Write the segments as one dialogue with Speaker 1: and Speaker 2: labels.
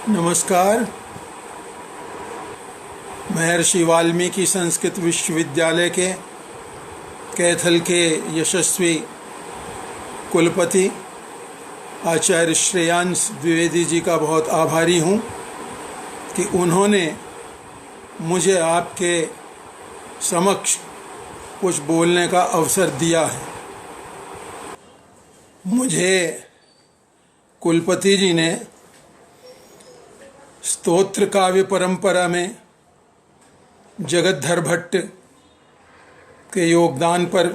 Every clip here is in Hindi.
Speaker 1: नमस्कार। महर्षि वाल्मीकि संस्कृत विश्वविद्यालय के कैथल के यशस्वी कुलपति आचार्य श्रेयांश द्विवेदी जी का बहुत आभारी हूँ कि उन्होंने मुझे आपके समक्ष कुछ बोलने का अवसर दिया है। मुझे कुलपति जी ने स्तोत्र काव्य परंपरा में जगद्धर भट्ट के योगदान पर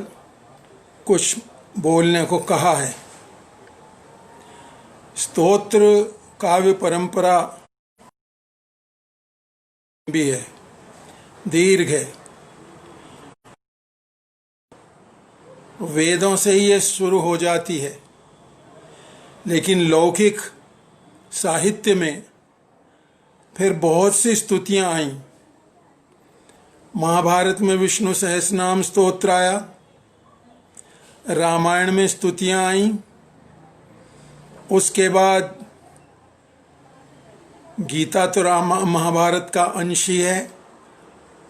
Speaker 1: कुछ बोलने को कहा है। स्तोत्र काव्य परंपरा भी है, दीर्घ है। वेदों से ही ये शुरू हो जाती है, लेकिन लौकिक साहित्य में फिर बहुत सी स्तुतियां आईं। महाभारत में विष्णु सहस्रनाम स्तोत्र आया, रामायण में स्तुतियां आईं, उसके बाद गीता तो महाभारत का अंश ही है,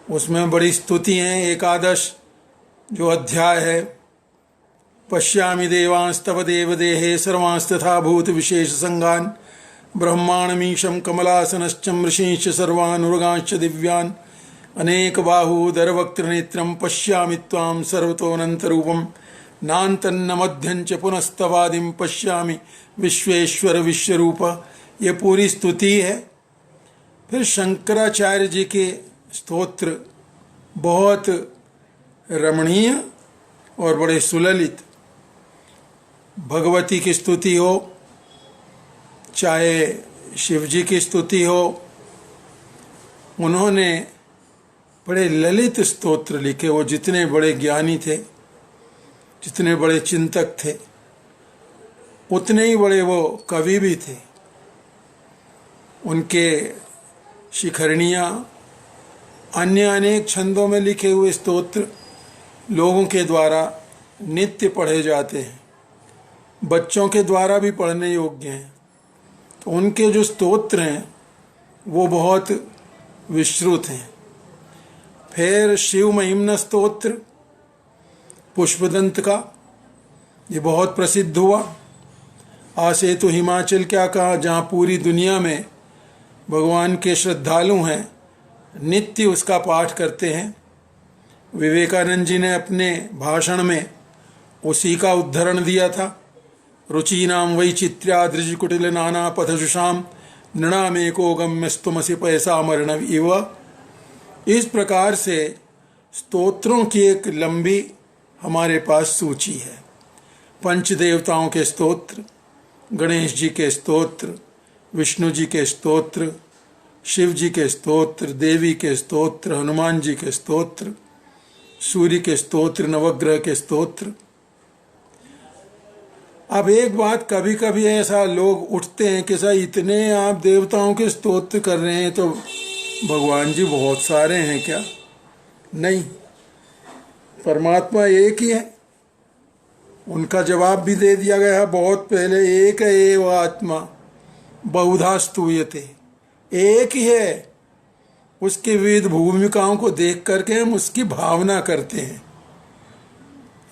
Speaker 1: उसमें बड़ी स्तुति हैं। एकादश जो अध्याय है, पश्यामि देवांस्तव देवदेहे सर्वांस्तथा भूत विशेष संगान ब्रह्माणमीशं कमलासनश्च ऋषींश्च सर्वानुर्गांश्च दिव्यान् अनेक बाहूदर वक्त्रनेत्रं पश्यामि त्वां सर्वतोऽनन्तरूपं नान्तन्न मध्यञ्च पुनस्तवादिं पश्यामि विश्वेश्वर विश्वरूप। ये पूरी स्तुति है। फिर शंकराचार्य जी के स्तोत्र बहुत रमणीय और बड़े सुललित। भगवती की स्तुति हो, चाहे शिव जी की स्तुति हो, उन्होंने बड़े ललित स्तोत्र लिखे। वो जितने बड़े ज्ञानी थे, जितने बड़े चिंतक थे, उतने ही बड़े वो कवि भी थे। उनके शिखरणियाँ, अन्य अनेक छंदों में लिखे हुए स्तोत्र लोगों के द्वारा नित्य पढ़े जाते हैं, बच्चों के द्वारा भी पढ़ने योग्य हैं। तो उनके जो स्तोत्र हैं वो बहुत विस्तृत हैं। फिर शिव महिम्न स्तोत्र पुष्पदंत का, ये बहुत प्रसिद्ध हुआ। आसेतु हिमाचल क्या कहा, जहाँ पूरी दुनिया में भगवान के श्रद्धालु हैं, नित्य उसका पाठ करते हैं। विवेकानंद जी ने अपने भाषण में उसी का उद्धरण दिया था। रुचीनाम वैचित्र्या दृजकुटिल नाना पथजुषाम नृणामेको गम्यस्तुमसि पैसामर्णव इव। इस प्रकार से स्तोत्रों की एक लंबी हमारे पास सूची है। पंच देवताओं के स्तोत्र, गणेश जी के स्तोत्र, विष्णु जी के स्तोत्र, शिव जी के स्तोत्र, देवी के स्तोत्र, हनुमान जी के स्तोत्र, सूर्य के स्तोत्र, नवग्रह के स्तोत्र। अब एक बात, कभी कभी ऐसा लोग उठते हैं कि सर इतने आप देवताओं के स्तोत्र कर रहे हैं तो भगवान जी बहुत सारे हैं क्या? नहीं, परमात्मा एक ही है। उनका जवाब भी दे दिया गया है बहुत पहले, एक एव आत्मा बहुधा स्तूयते। एक ही है। उसकी विविध भूमिकाओं को देख करके हम उसकी भावना करते हैं।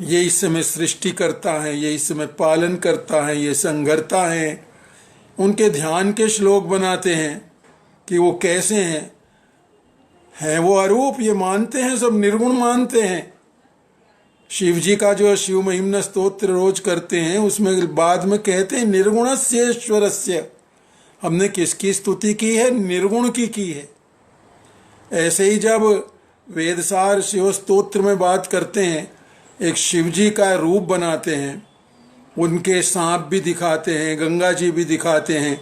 Speaker 1: ये इस समय सृष्टि करता है, ये इस समय पालन करता है, ये संघरता है। उनके ध्यान के श्लोक बनाते हैं कि वो कैसे हैं वो अरूप, ये मानते हैं, सब निर्गुण मानते हैं। शिव जी का जो शिव महिम्न स्तोत्र रोज करते हैं, उसमें बाद में कहते हैं निर्गुणस्य ईश्वरस्य। हमने किसकी स्तुति की है? निर्गुण की है। ऐसे ही जब वेदसार शिव स्तोत्र में बात करते हैं, एक शिव जी का रूप बनाते हैं, उनके सांप भी दिखाते हैं, गंगा जी भी दिखाते हैं।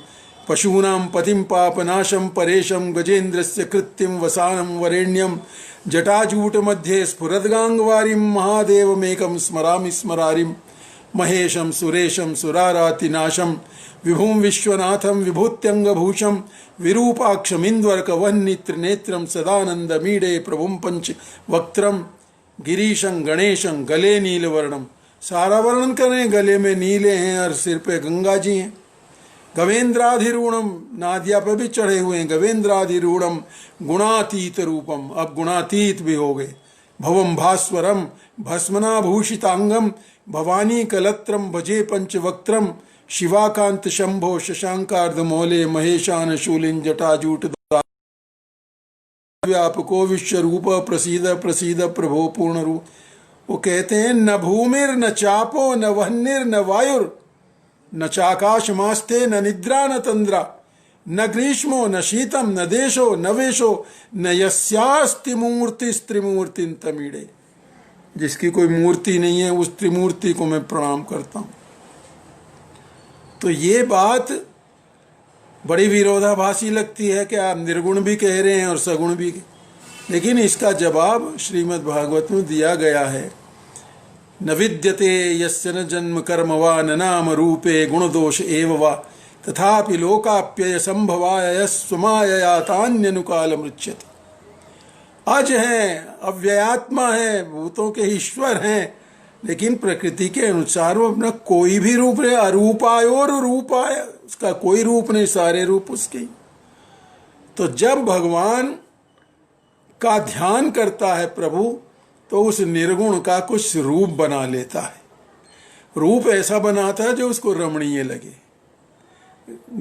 Speaker 1: पशूनाम पतिम पापनाशम परेशम गजेंद्रस्य कृत्तिम वसानम वरेण्यम जटाजूट मध्ये स्फुरद्गांगवारिम महादेवमेकम स्मरामि स्मरारिम महेशम सुरेशम सुरारातिनाशम विभुम विश्वनाथम विभूत्यंगभूषम विरूपाक्षमिंद्वर्कवन्नित्र नेत्रम सदानंद मीडे प्रभुम पंच वक्त्रम गिरीशं गणेशं गले नीलवर्णम। सारा वर्णन करें, गले में नीले हैं और सिर पे गंगा जी हैं। गवेंद्राधिरूढ़म, नादिया पे भी चढ़े हुए हैं, गवेंद्राधिरूढ़म गुणातीत रूपम, अब गुणातीत भी हो गए। भवम भास्वरम भस्मनाभूषितांगम भवानी कलत्रम भजे पंचवक्त्रम शिवाकांत शंभो शशांकार्ध मौले महेशान शूलिन जटाजूट व्यापको विश्व रूप प्रसीद प्रसीद प्रभो पूर्ण रूप। वो कहते हैं न भूमिर न चापो न वह्निर न वायुर न चाकाश मास्ते न निद्रा न तंद्रा न ग्रीष्मो न शीतम न देशो न वेशो न यस्यास्ति मूर्ति त्रिमूर्ति तमीड़े। जिसकी कोई मूर्ति नहीं है उस त्रिमूर्ति को मैं प्रणाम करता हूं। तो ये बात बड़ी विरोधाभासी लगती है कि आप निर्गुण भी कह रहे हैं और सगुण भी, लेकिन इसका जवाब श्रीमद् भागवत में दिया गया है। न विद्यते यस्य न जन्म कर्म वा न नाम रूपे गुण दोष एव वा तथापि लोकाप्यय संभवाय स्वमायया तान्यनुकाल मृच्छति। अज हैं, अव्ययात्मा है, भूतों के ईश्वर हैं, लेकिन प्रकृति के अनुसार वो अपना कोई भी रूप नहीं, अरूपायोर रूपाय, उसका कोई रूप नहीं, सारे रूप उसके। तो जब भगवान का ध्यान करता है प्रभु तो उस निर्गुण का कुछ रूप बना लेता है। रूप ऐसा बनाता है जो उसको रमणीय लगे।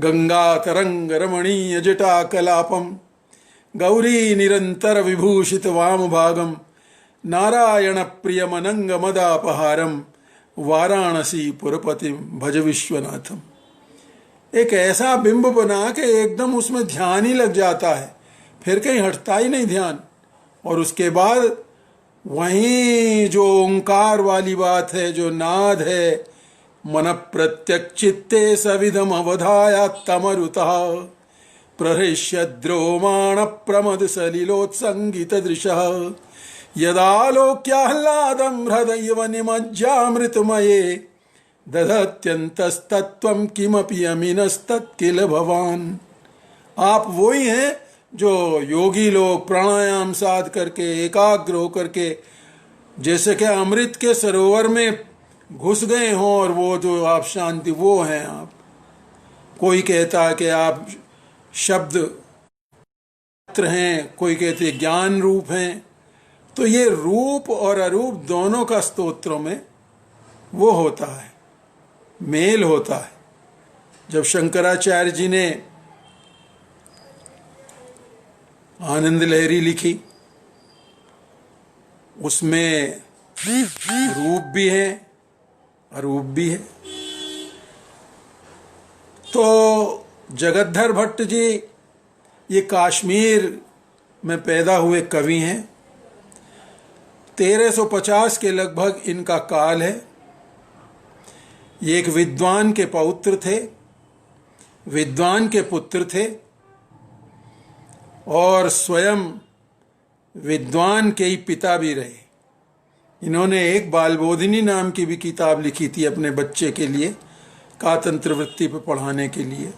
Speaker 1: गंगा तरंग रमणीय जटा कलापम गौरी निरंतर विभूषित वाम भागम नारायण प्रियमनंग मदापहारम वाराणसी पुरपति भज विश्वनाथम। एक ऐसा बिंब बना के एकदम उसमें ध्यान ही लग जाता है, फिर कहीं हटता ही नहीं ध्यान। और उसके बाद वहीं जो ओंकार वाली बात है, जो नाद है, मन प्रत्यक्ष चित्ते सविधम अवधाया तमरुता प्रहृष्य द्रोमाण प्रमद सलिलोत्संगित दृशः यदालोक्याह्लादं हृदयव निमज्जामृतमये दधत्यन्तस्तत्त्वं किमपि अमीनस्तत्किल भवान। आप वही हैं जो योगी लोग प्राणायाम साध करके एकाग्र होकर के जैसे कि अमृत के सरोवर में घुस गए हों, और वो जो आप शांति, वो हैं आप। कोई कहता है कि आप शब्द हैं, कोई कहते ज्ञान रूप हैं। तो ये रूप और अरूप दोनों का स्तोत्रों में वो होता है, मेल होता है। जब शंकराचार्य जी ने आनंद लहरी लिखी, उसमें रूप भी है अरूप भी है। तो जगद्दर भट्ट जी ये काश्मीर में पैदा हुए कवि हैं। 1350 के लगभग इनका काल है। ये एक विद्वान के पौत्र थे, विद्वान के पुत्र थे, और स्वयं विद्वान के ही पिता भी रहे। इन्होंने एक बालबोधिनी नाम की भी किताब लिखी थी अपने बच्चे के लिए, कातंत्र वृत्ति पर पढ़ाने के लिए।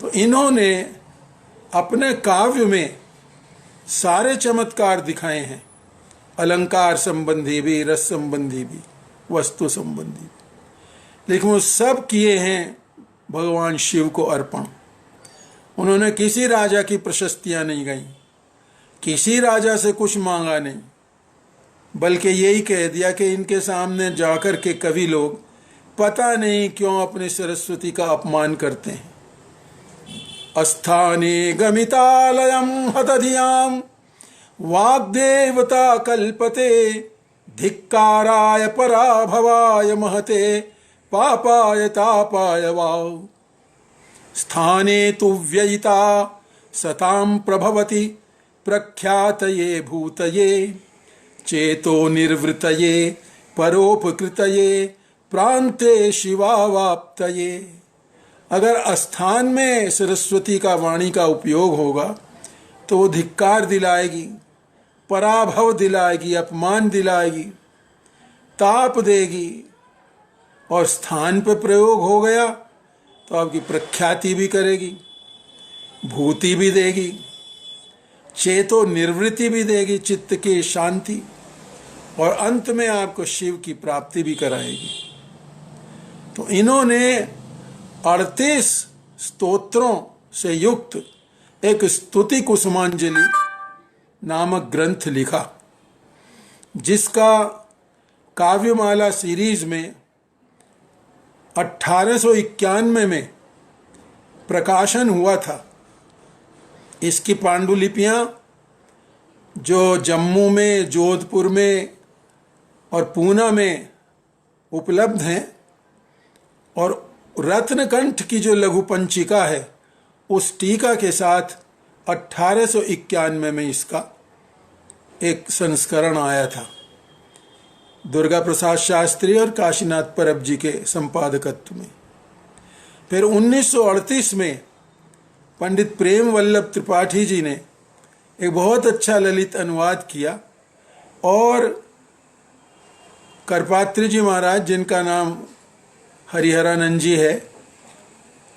Speaker 1: तो इन्होंने अपने काव्य में सारे चमत्कार दिखाए हैं, अलंकार संबंधी भी, रस संबंधी भी, वस्तु संबंधी भी, लेकिन वो सब किए हैं भगवान शिव को अर्पण। उन्होंने किसी राजा की प्रशस्तियां नहीं गाई, किसी राजा से कुछ मांगा नहीं, बल्कि यही कह दिया कि इनके सामने जाकर के कवि लोग पता नहीं क्यों अपनी सरस्वती का अपमान करते हैं। अस्थाने गमितालयम हतधियाम वाग्देवता कल्पते धिक्काराय पराभवाय महते पापाय तापाय वाव स्थाने तु व्ययिता सतां प्रभवति प्रख्यातये भूतये चेतो निर्वृतये परोपकृतये प्रान्ते शिवावाप्तये। अगर अस्थान में सरस्वती का वाणी का उपयोग होगा तो वो धिक्कार दिलाएगी, पराभव दिलाएगी, अपमान दिलाएगी, ताप देगी। और स्थान पर प्रयोग हो गया तो आपकी प्रख्याति भी करेगी, भूति भी देगी, चेतो निर्वृत्ति भी देगी, चित्त की शांति, और अंत में आपको शिव की प्राप्ति भी कराएगी। तो इन्होंने 38 स्तोत्रों से युक्त एक स्तुति कुसुमांजलि नामक ग्रंथ लिखा, जिसका काव्यमाला सीरीज में 1891 में प्रकाशन हुआ था। इसकी पांडुलिपियाँ जो जम्मू में, जोधपुर में और पूना में उपलब्ध हैं, और रत्नकंठ की जो लघु पंचिका है उस टीका के साथ 1891 में इसका एक संस्करण आया था, दुर्गा प्रसाद शास्त्री और काशीनाथ परब जी के संपादकत्व में। फिर 1938 में पंडित प्रेम वल्लभ त्रिपाठी जी ने एक बहुत अच्छा ललित अनुवाद किया, और करपात्री जी महाराज, जिनका नाम हरिहरानंद जी है,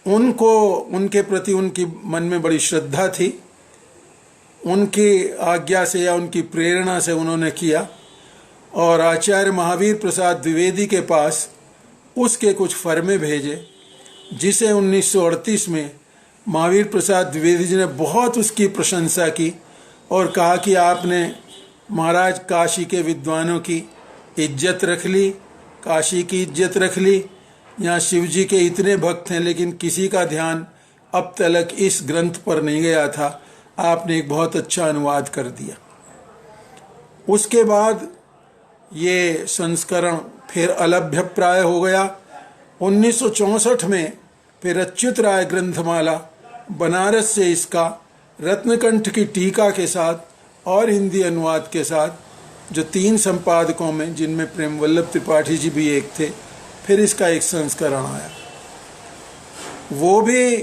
Speaker 1: उनके प्रति उनकी मन में बड़ी श्रद्धा थी। उनकी आज्ञा से या उनकी प्रेरणा से उन्होंने किया, और आचार्य महावीर प्रसाद द्विवेदी के पास उसके कुछ फर्मे भेजे, जिसे 1938 में महावीर प्रसाद द्विवेदी जी ने बहुत उसकी प्रशंसा की और कहा कि आपने महाराज काशी के विद्वानों की इज्जत रख ली, काशी की इज्जत रख ली। यहाँ शिव जी के इतने भक्त हैं, लेकिन किसी का ध्यान अब तक इस ग्रंथ पर नहीं गया था। आपने एक बहुत अच्छा अनुवाद कर दिया। उसके बाद ये संस्करण फिर अलभ्यप्राय हो गया। 1964 में फिर अच्युत राय ग्रंथमाला बनारस से इसका रत्नकंठ की टीका के साथ और हिंदी अनुवाद के साथ, जो 3 संपादकों में, जिनमें प्रेम वल्लभ त्रिपाठी जी भी एक थे, फिर इसका एक संस्करण आया। वो भी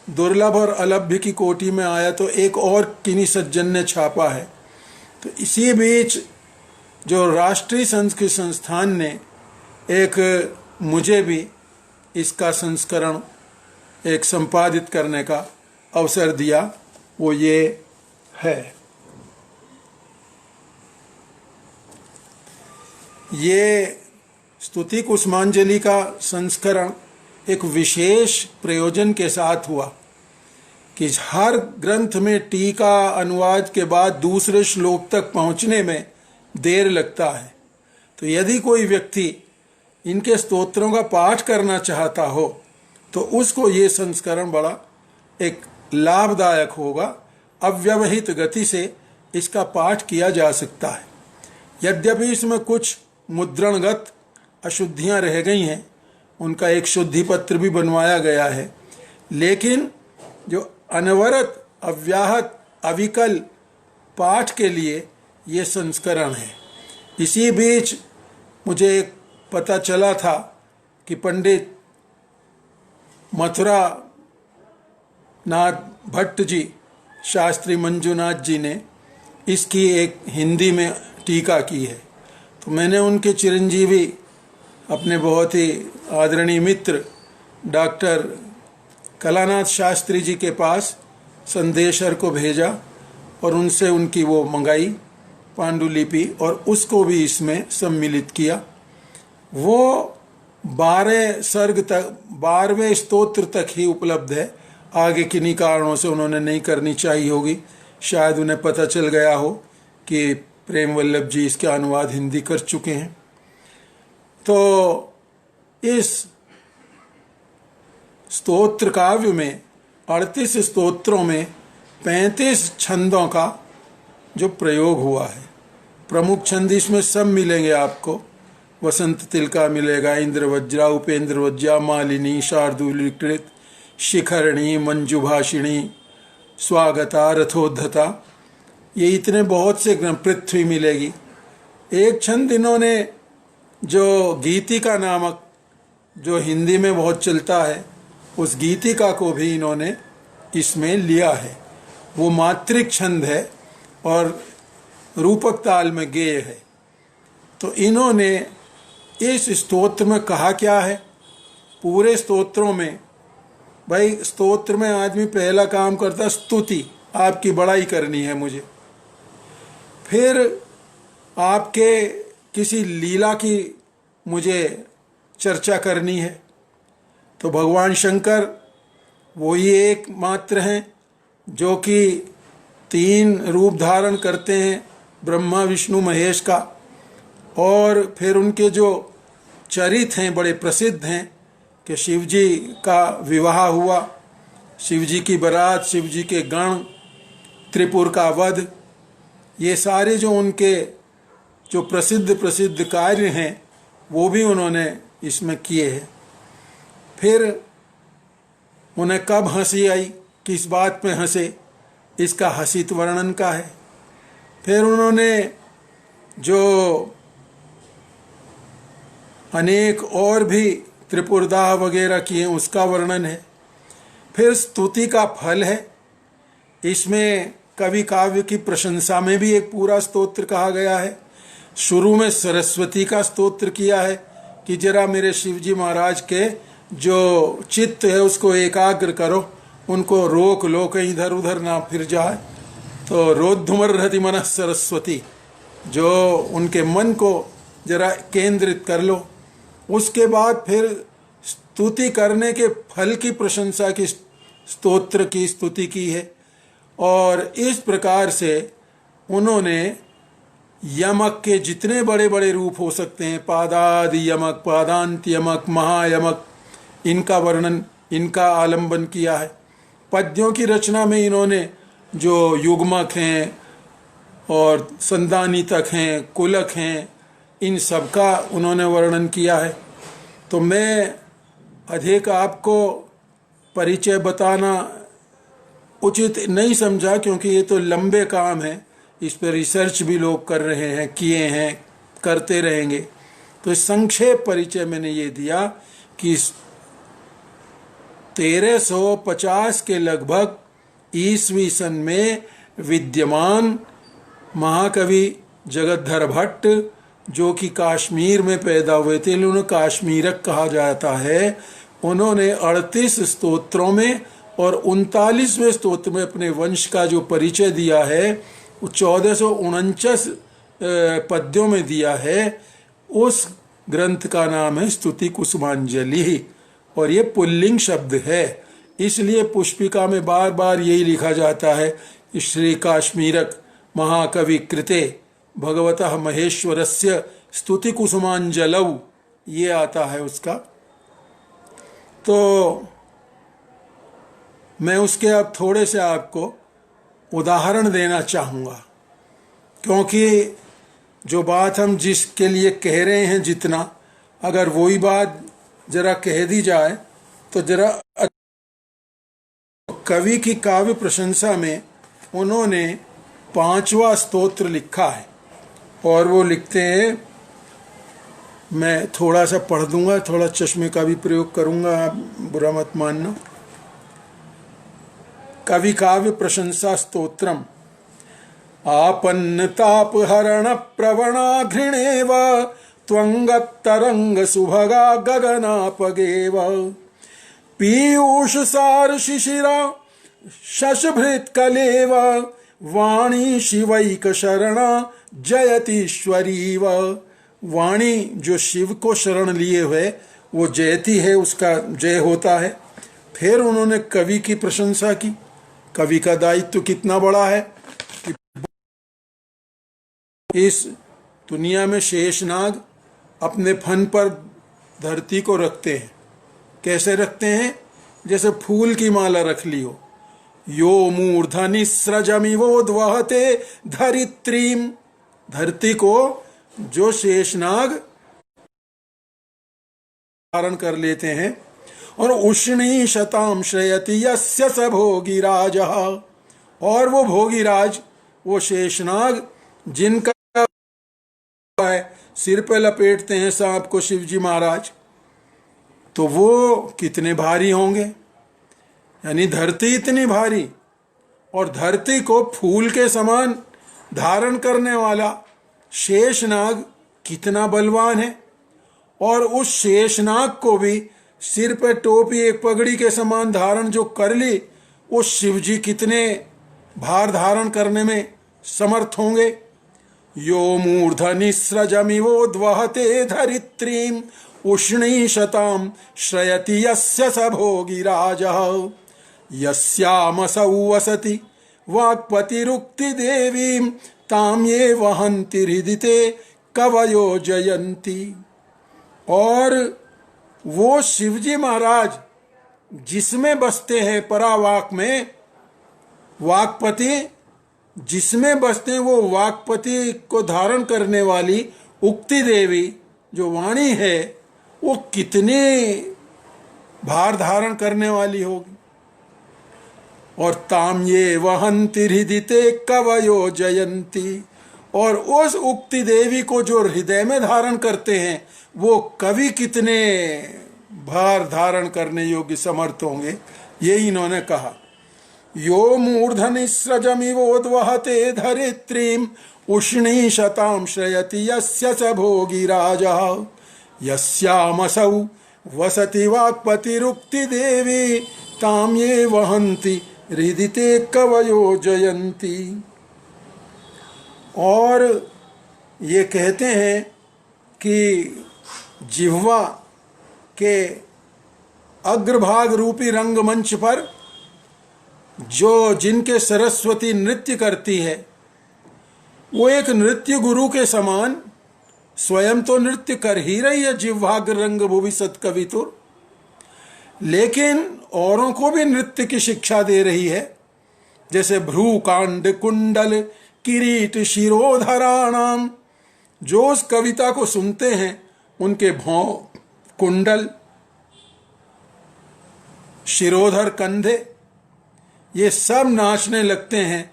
Speaker 1: दुर्लभ और अलभ्य की कोटि में आया, तो एक और किन्हीं सज्जन ने छापा है। तो इसी बीच जो राष्ट्रीय संस्कृत संस्थान ने एक मुझे भी इसका संस्करण एक संपादित करने का अवसर दिया, वो ये है। ये स्तुति कुसुमांजलि का संस्करण एक विशेष प्रयोजन के साथ हुआ कि हर ग्रंथ में टीका अनुवाद के बाद दूसरे श्लोक तक पहुंचने में देर लगता है। तो यदि कोई व्यक्ति इनके स्तोत्रों का पाठ करना चाहता हो तो उसको ये संस्करण बड़ा एक लाभदायक होगा। अव्यवहित गति से इसका पाठ किया जा सकता है। यद्यपि इसमें कुछ मुद्रणगत अशुद्धियां रह गई हैं, उनका एक शुद्धि पत्र भी बनवाया गया है, लेकिन जो अनवरत, अव्याहत, अविकल पाठ के लिए ये संस्करण है। इसी बीच मुझे एक पता चला था कि पंडित मथुरा नाथ भट्ट जी, शास्त्री मंजूनाथ जी ने इसकी एक हिंदी में टीका की है। तो मैंने उनके चिरंजीवी, अपने बहुत ही आदरणीय मित्र डॉक्टर कलानाथ शास्त्री जी के पास संदेशर को भेजा और उनसे उनकी वो मंगाई पांडुलिपि, और उसको भी इसमें सम्मिलित किया। वो 12 सर्ग तक, 12वें स्तोत्र तक ही उपलब्ध है। आगे किन्हीं कारणों से उन्होंने नहीं करनी चाहिए होगी, शायद उन्हें पता चल गया हो कि प्रेम वल्लभ जी इसका अनुवाद हिंदी कर चुके हैं। तो इस स्तोत्र काव्य में 38 स्तोत्रों में 35 छंदों का जो प्रयोग हुआ है। प्रमुख छंद इसमें सब मिलेंगे आपको। वसंत तिलका मिलेगा, इंद्रवज्रा, उपेंद्र वज्रा, मालिनी, शार्दूलीकृत, शिखरणी, मंजुभाषिणी, स्वागता, रथोद्धता, ये इतने बहुत से पृथ्वी मिलेगी। एक छंद इन्होंने जो गीतिका नामक, जो हिंदी में बहुत चलता है, उस गीतिका को भी इन्होंने इसमें लिया है। वो मात्रिक छंद है और रूपक ताल में गेय है। तो इन्होंने इस स्तोत्र में कहा क्या है? पूरे स्तोत्रों में, भाई स्तोत्र में आदमी पहला काम करता स्तुति, आपकी बड़ाई करनी है मुझे, फिर आपके किसी लीला की मुझे चर्चा करनी है, तो भगवान शंकर वही एक मात्र हैं जो कि 3 रूप धारण करते हैं, ब्रह्मा विष्णु महेश का। और फिर उनके जो चरित्र हैं बड़े प्रसिद्ध हैं कि शिव जी का विवाह हुआ, शिव जी की बारात, शिव जी के गण, त्रिपुर का वध, ये सारे जो उनके जो प्रसिद्ध प्रसिद्ध कार्य हैं वो भी उन्होंने इसमें किए हैं। फिर उन्हें कब हंसी आई, किस बात पे हंसे, इसका हसित वर्णन का है। फिर उन्होंने जो अनेक और भी त्रिपुरदाह वगैरह किए उसका वर्णन है। फिर स्तुति का फल है, इसमें कवि काव्य की प्रशंसा में भी एक पूरा स्तोत्र कहा गया है। शुरू में सरस्वती का स्तोत्र किया है कि जरा मेरे शिवजी महाराज के जो चित्त है उसको एकाग्र करो, उनको रोक लो कहीं इधर उधर ना फिर जाए। तो रोद्धुमर्हति मनः सरस्वती, जो उनके मन को जरा केंद्रित कर लो। उसके बाद फिर स्तुति करने के फल की प्रशंसा की स्तोत्र की स्तुति की है। और इस प्रकार से उन्होंने यमक के जितने बड़े बड़े रूप हो सकते हैं, पादादि यमक, पादांत यमक, महायमक, इनका वर्णन, इनका आलंबन किया है। पद्यों की रचना में इन्होंने जो युग्मक हैं और संदानीतक हैं, कुलक हैं, इन सब का उन्होंने वर्णन किया है। तो मैं अधिक आपको परिचय बताना उचित नहीं समझा, क्योंकि ये तो लंबे काम है, इस पर रिसर्च भी लोग कर रहे हैं, किए हैं, करते रहेंगे। तो संक्षेप परिचय मैंने ये दिया कि 1350 के लगभग ईस्वी सन में विद्यमान महाकवि जगद्धर भट्ट, जो कि काश्मीर में पैदा हुए थे, उन्हें काश्मीरक कहा जाता है, उन्होंने 38 स्तोत्रों में और 39वें स्तोत्र में अपने वंश का जो परिचय दिया है वो 1449 पद्यों में दिया है। उस ग्रंथ का नाम है स्तुति कुसुमांजलि, और ये पुल्लिंग शब्द है, इसलिए पुष्पिका में बार बार यही लिखा जाता है कि श्री काश्मीरक महाकवि कृते भगवतः महेश्वरस्य स्तुति कुसुमांजलौ, ये आता है उसका। तो मैं उसके अब थोड़े से आपको उदाहरण देना चाहूँगा, क्योंकि जो बात हम जिसके लिए कह रहे हैं जितना, अगर वही बात जरा कह दी जाए तो जरा। कवि की काव्य प्रशंसा में उन्होंने 5वां स्तोत्र लिखा है, और वो लिखते हैं, मैं थोड़ा सा पढ़ दूंगा, थोड़ा चश्मे का भी प्रयोग करूंगा, आप बुरा मत मानना। कवि काव्य प्रशंसा स्तोत्रम। आपन्नतापहरण प्रवणा घृणेव त्वंगतरंग सुभगा गगनापगेव पीयूष सार शिशिरा शशभृत कलेव वाणी शिवैक शरणा जयतीश्वरीव। वाणी जो शिव को शरण लिए हुए वो जयती है, उसका जय होता है। फिर उन्होंने कवि की प्रशंसा की। कवि का दायित्व कितना बड़ा है कि इस दुनिया में शेषनाग अपने फन पर धरती को रखते हैं। कैसे रखते हैं? जैसे फूल की माला रख ली हो। यो मूर्धनि स्रजमिवोद्वहते धरित्रीम, धरती को जो शेषनाग धारण कर लेते हैं। और उष्णी शताम श्रयति यस्य स भोगिराजः, और वो भोगिराज, वो शेषनाग जिनका है, सिर पे लपेटते हैं सांप को शिवजी महाराज, तो वो कितने भारी होंगे। यानी धरती इतनी भारी, और धरती को फूल के समान धारण करने वाला शेषनाग कितना बलवान है। और उस शेषनाग को भी सिर पे टोपी एक पगड़ी के समान धारण जो कर ली, उस शिवजी कितने भार धारण करने में समर्थ होंगे। यो मूर्धनि स्रजमिवोद्वहते धरित्रीम, उष्णीशतां श्रयति यस्य स भोगिराजः यस्यामसौ वसति वाक्पतिरुक्ति देवीं तां ये वहन्ति हृदि ते कवयो जयन्ती। और वो शिवजी महाराज जिसमें बसते हैं परावाक में, वाक्पति जिसमें बसते हैं, वो वाक्पति को धारण करने वाली उक्ति देवी जो वाणी है, वो कितने भार धारण करने वाली होगी। और ताम ये वहन्ति हृदि ते कवयो जयंती, और उस उक्ति देवी को जो हृदय में धारण करते हैं वो कवि कितने भार धारण करने योग्य समर्थ होंगे, ये इन्होंने कहा। यो मूर्धनिस्रजमिवोद्वहते धरित्रीं उष्णीशतां श्रयति यस्य स भोगिराजः यस्यामसौ वसति वाक्पतिरुक्ति देवी तां ये वहन्ति हृदि ते कवयो जयन्ती। और ये कहते हैं कि जिह्वा के अग्रभाग रूपी रंगमंच पर जो जिनके सरस्वती नृत्य करती है, वो एक नृत्य गुरु के समान स्वयं तो नृत्य कर ही रही है, जिह्वाग्र रंग भुवि सत्कवितुर, लेकिन औरों को भी नृत्य की शिक्षा दे रही है। जैसे भ्रूकांड कुंडल किरीट शिरोधराणाम, जो उस कविता को सुनते हैं उनके भौं, कुंडल, शिरोधर, कंधे, ये सब नाचने लगते हैं,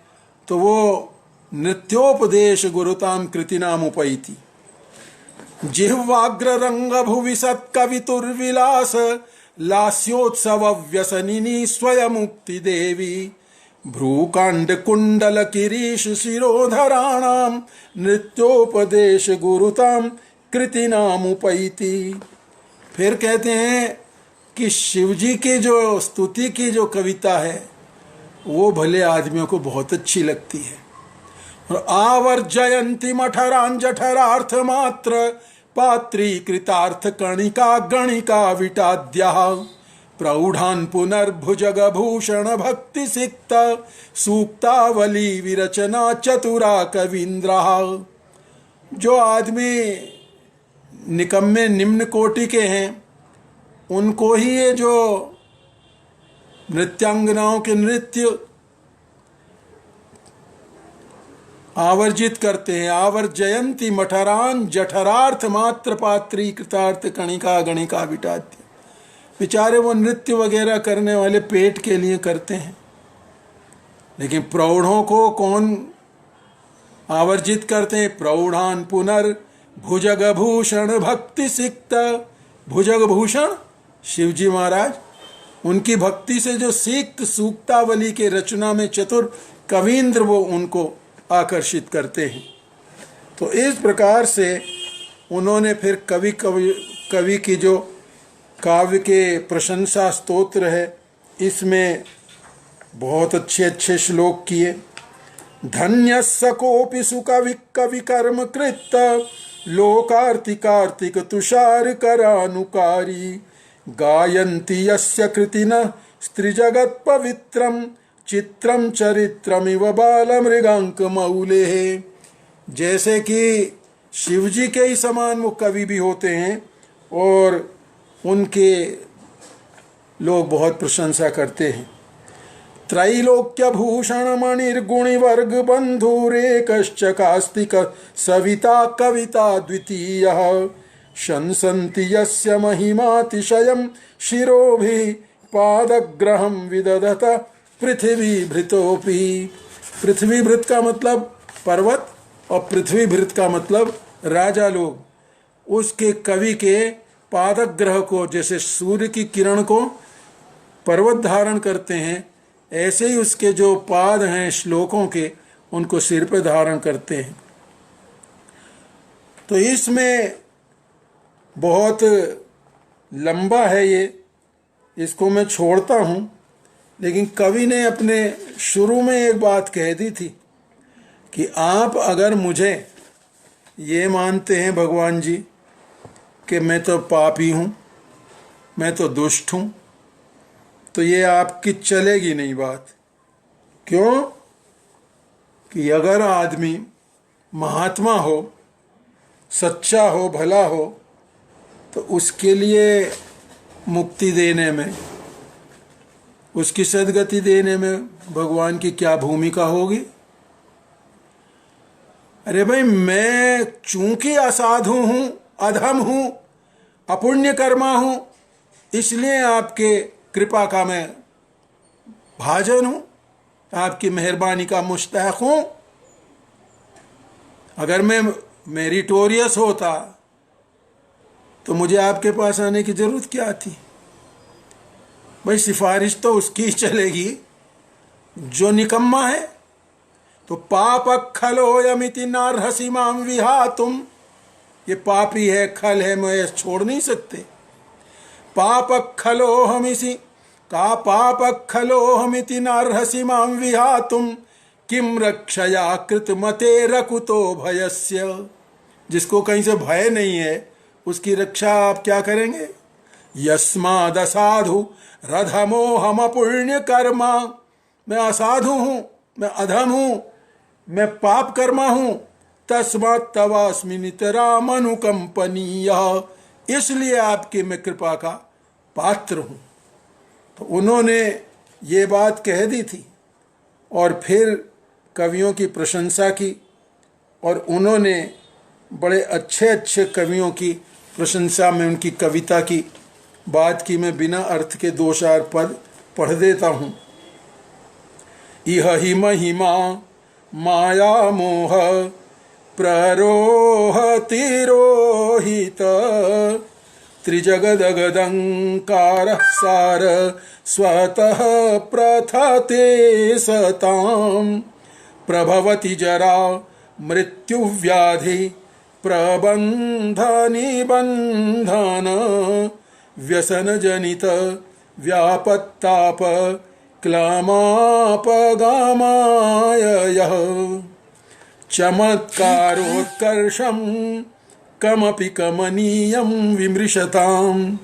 Speaker 1: तो वो नृत्योपदेश गुरुताम कृतिनाम उपैति। जिह्वाग्र रंग भुवि सत्कवितुर्विलास लास्योत्सव व्यसनिनी स्वयमुक्ति देवी भ्रूकांड कुंडल किरीश शिरोधराणाम नृत्योपदेश गुरुताम कृतिनाम उपैति। फिर कहते हैं कि शिवजी की जो स्तुति की जो कविता है वो भले आदमियों को बहुत अच्छी लगती है। और आवर्जयंती मठरान जठरार्थ मात्र पात्री कृतार्थ कणिका गणिका विटाद्या प्रौढ़ान पुनर्भुजग भूषण भक्ति सिक्त सूक्तावली विरचना चतुरा कवींद्रा। जो आदमी निकम्मे निम्न कोटि के हैं उनको ही ये जो नृत्यांगनाओं के नृत्य आवर्जित करते हैं। आवर्जयंती मठरान जठरार्थ मात्र पात्री कृतार्थ कणिका गणिका विटाद्य। बेचारे वो नृत्य वगैरह करने वाले पेट के लिए करते हैं, लेकिन प्रौढ़ों को कौन आवर्जित करते हैं? प्रौढ़ान पुनर्भुजग भूषण भक्ति सिक्त। भुजग भूषण शिवजी महाराज, उनकी भक्ति से जो सिक्त सूक्तावली के रचना में चतुर कवींद्र वो उनको आकर्षित करते हैं। तो इस प्रकार से उन्होंने फिर कवि की जो काव्य के प्रशंसा स्तोत्र है इसमें बहुत अच्छे अच्छे श्लोक किए। धन्यस्य कोऽपि सुकवि कर्म कृत लोकार्तिकार्तिक तुषार करानुकारी गायन्ति यस्य कृतिनः स्त्रीजगत् पवित्रम चित्रम चरित्रमिव बालमृगांक मौले। जैसे कि शिवजी के ही समान वो कवि भी होते हैं और उनके लोग बहुत प्रशंसा करते हैं। त्रैलोक्य भूषण मणिर्गुणि वर्ग बंधुरेकश्च कास्तिक सविता कविता द्वितीयः शंसन्ति यस्य महिमातिशयं शिरोभिः पादग्रहं विदधत पृथ्वी भृतोपि। पृथ्वी भृत का मतलब पर्वत और पृथ्वी भृत का मतलब राजा लोग उसके कवि के पादग्रह को, जैसे सूर्य की किरण को पर्वत धारण करते हैं ऐसे ही उसके जो पाद हैं श्लोकों के उनको सिर पे धारण करते हैं। तो इसमें बहुत लंबा है ये, इसको मैं छोड़ता हूँ। लेकिन कवि ने अपने शुरू में एक बात कह दी थी कि आप अगर मुझे ये मानते हैं भगवान जी कि मैं तो पापी हूँ, मैं तो दुष्ट हूँ, तो ये आपकी चलेगी नहीं बात। क्यों? कि अगर आदमी महात्मा हो, सच्चा हो, भला हो, तो उसके लिए मुक्ति देने में, उसकी सद्गति देने में भगवान की क्या भूमिका होगी? अरे भाई, मैं चूंकि असाधु हूँ, अधम हूँ, अपुण्य कर्मा हूँ, इसलिए आपके कृपा का मैं भाजन हूँ, आपकी मेहरबानी का मुस्तहक हूँ। अगर मैं मेरिटोरियस होता तो मुझे आपके पास आने की जरूरत क्या थी? भाई, सिफारिश तो उसकी ही चलेगी जो निकम्मा है। तो पाप खलो यमिति नार्हसि माम विहातुम, ये पापी है, खल है, मैं छोड़ नहीं सकते। पाप खलो हमिसी का पाप खलो हमिति नार्हसि माम विहातुम किम रक्षया कृत मते रकुतो भयस्य। जिसको कहीं से भय नहीं है, उसकी रक्षा आप क्या करेंगे? यस्माद असाधु रधमो हम अपुण्य कर्मा, मैं असाधु हूँ, मैं अधम हूँ, मैं पाप कर्मा हूँ, तस्मात् तवास्मि नितराम अनुकंपनीय, इसलिए आपकी मैं कृपा का पात्र हूँ। तो उन्होंने ये बात कह दी थी और फिर कवियों की प्रशंसा की, और उन्होंने बड़े अच्छे अच्छे कवियों की प्रशंसा में उनकी कविता की बात की। मैं बिना अर्थ के 2-4 पद पढ़ देता हूँ। इह हि महिमा माया मोह प्ररोहतिरोहित त्रिजगदगदंकार सार स्वतः प्रथते सताम प्रभवति जरा मृत्युव्याधि प्रबंध निबंधन व्यसन जनित व्यापत्ताप क्लमापगामाय चमत्कारोत्कर्षं कमपि कमनीयं विमृशतां